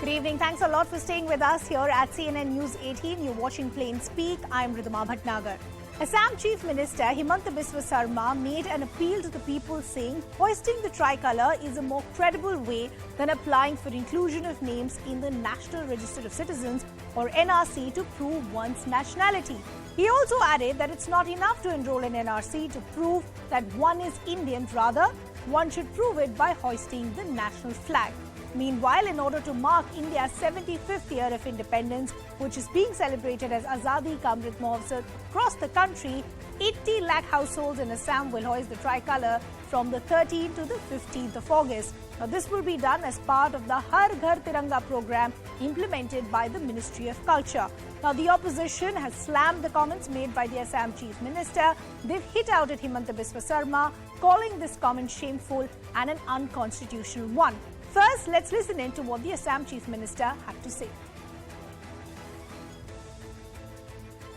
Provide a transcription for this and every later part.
Good evening. Thanks a lot for staying with us here at CNN News 18. You're watching Plain Speak. I'm Ridhima Bhatnagar. Assam Chief Minister Himanta Biswa made an appeal to the people saying hoisting the tricolour is a more credible way than applying for inclusion of names in the National Register of Citizens or NRC to prove one's nationality. He also added that it's not enough to enroll in NRC to prove that one is Indian. Rather, one should prove it by hoisting the national flag. Meanwhile, in order to mark India's 75th year of independence, which is being celebrated as Azadi Ka Amrit Mahotsav across the country, 80 lakh households in Assam will hoist the tricolour from the 13th to the 15th of August. Now, this will be done as part of the Har Ghar Tiranga program implemented by the Ministry of Culture. Now, the opposition has slammed the comments made by the Assam Chief Minister. They've hit out at Himanta Biswa, calling this comment shameful and an unconstitutional one. First, let's listen in to what the Assam Chief Minister had to say.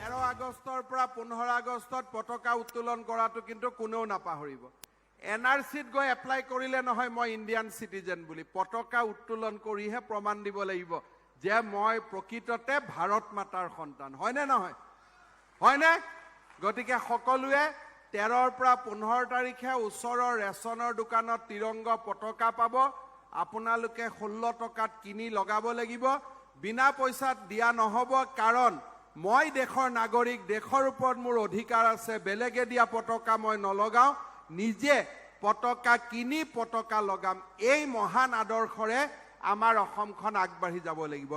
13 আগষ্টৰ পৰা 15 আগষ্টত পতাকা উত্তোলন কৰাটো কিন্তু কোনেও নাপাহৰিব। এনআৰসিত গৈ এপ্লাই কৰিলে নহয় মই ইন্ডিয়ান সিটিজেন বুলি পতাকা উত্তোলন কৰিহে প্ৰমাণ দিব লাগিব যে মই প্ৰকৃততে ভাৰত মাতাৰ সন্তান হয়নে নহয় হয়নে গতিকে সকলোৱে 13 ৰ পৰা 15 তাৰিখে ওচৰৰ ৰেচনৰ দোকানত তিৰংগ পতাকা পাব আপোনালোকে 16 টকাত কিনি লগাব লাগিব বিনা পইচাত দিয়া নহব কাৰণ মই দেশৰ নাগৰিক দেশৰ ওপৰত মোৰ অধিকাৰ আছে বেলেগে দিয়া পতাকা মই নলগাও নিজে পতাকা কিনি পতাকা লগাম এই মহান আদৰ্শৰে আমাৰ অসমখন আগবাঢ়ি যাব লাগিব।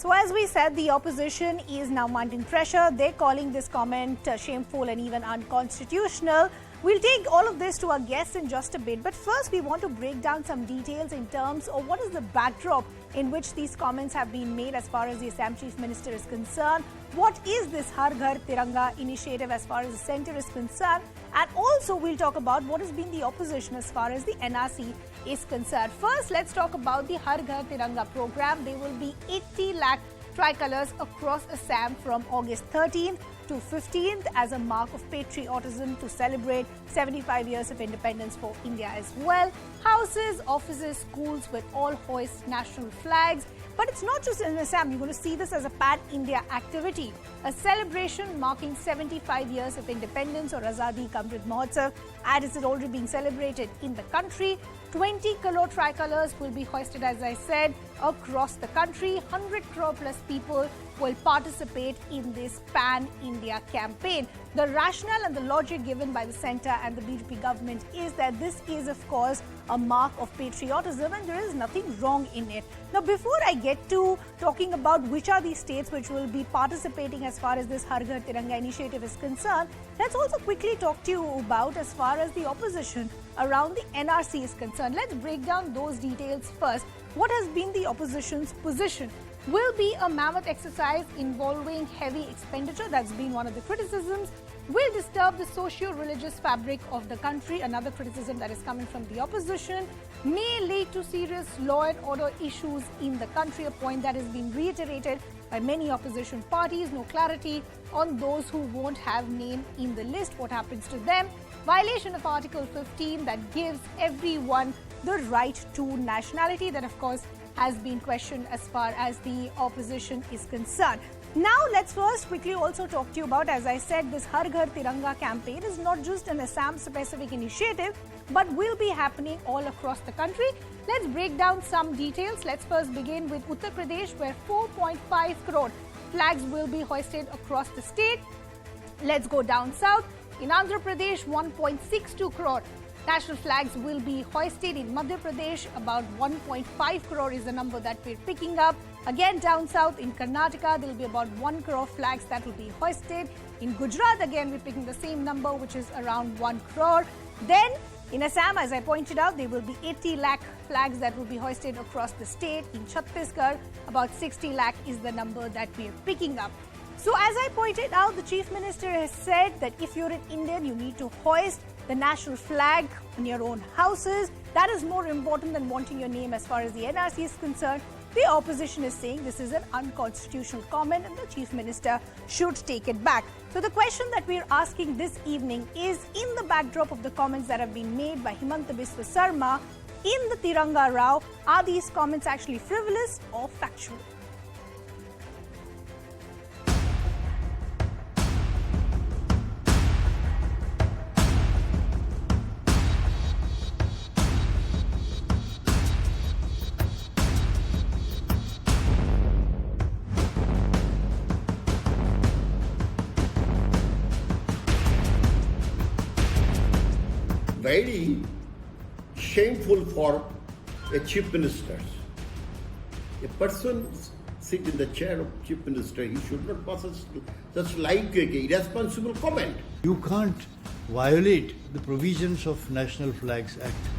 So as we said, the opposition is now mounting pressure. They're calling this comment shameful and even unconstitutional. We'll take all of this to our guests in just a bit. But first, we want to break down some details in terms of what is the backdrop in which these comments have been made as far as the Assam Chief Minister is concerned. What is this Har Ghar Tiranga initiative as far as the centre is concerned? And also, we'll talk about what has been the opposition as far as the NRC is concerned. First, let's talk about the Har Ghar Tiranga program. There will be 80 lakh tricolours across Assam from August 13th to 15th as a mark of patriotism to celebrate 75 years of independence for India as well. Houses, offices, schools will all hoist national flags. But it's not just in Assam. You're going to see this as a pan-India activity. A celebration marking 75 years of independence or Azadi Ka Amrit Mahotsav, as it is already being celebrated in the country. 20 crore tricolours will be hoisted, as I said, across the country. 100 crore plus people will participate in this pan-India campaign. The rationale and the logic given by the centre and the BJP government is that this is, of course, a mark of patriotism and there is nothing wrong in it. Now, before I get to talking about which are the states which will be participating as far as this Har Ghar Tiranga initiative is concerned, let's also quickly talk to you about as far as the opposition around the NRC is concerned. Let's break down those details first. What has been the opposition's position? Will be a mammoth exercise involving heavy expenditure. That's been one of the criticisms. Will disturb the socio-religious fabric of the country. Another criticism that is coming from the opposition. May lead to serious law and order issues in the country. A point that has been reiterated by many opposition parties. No clarity on those who won't have name in the list. What happens to them? Violation of Article 15 that gives everyone the right to nationality. That, of course, has been questioned as far as the opposition is concerned. Now, let's first quickly also talk to you about, as I said, this Har Ghar Tiranga campaign is not just an Assam-specific initiative, but will be happening all across the country. Let's break down some details. Let's first begin with Uttar Pradesh, where 4.5 crore flags will be hoisted across the state. Let's go down south. In Andhra Pradesh, 1.62 crore national flags will be hoisted. In Madhya Pradesh, about 1.5 crore is the number that we're picking up. Again, down south in Karnataka, there will be about 1 crore flags that will be hoisted. In Gujarat, again, we're picking the same number, which is around 1 crore. Then, in Assam, as I pointed out, there will be 80 lakh flags that will be hoisted across the state. In Chhattisgarh, about 60 lakh is the number that we are picking up. So, as I pointed out, the Chief Minister has said that if you're an Indian, you need to hoist the national flag in your own houses. That is more important than wanting your name as far as the NRC is concerned. The opposition is saying this is an unconstitutional comment and the Chief Minister should take it back. So the question that we are asking this evening is, in the backdrop of the comments that have been made by Himanta Biswa, in the Tiranga Row. Are these comments actually frivolous or factual? Very shameful for a chief minister. A person sit in the chair of chief minister, he should not pass such like irresponsible comment. You can't violate the provisions of National Flags Act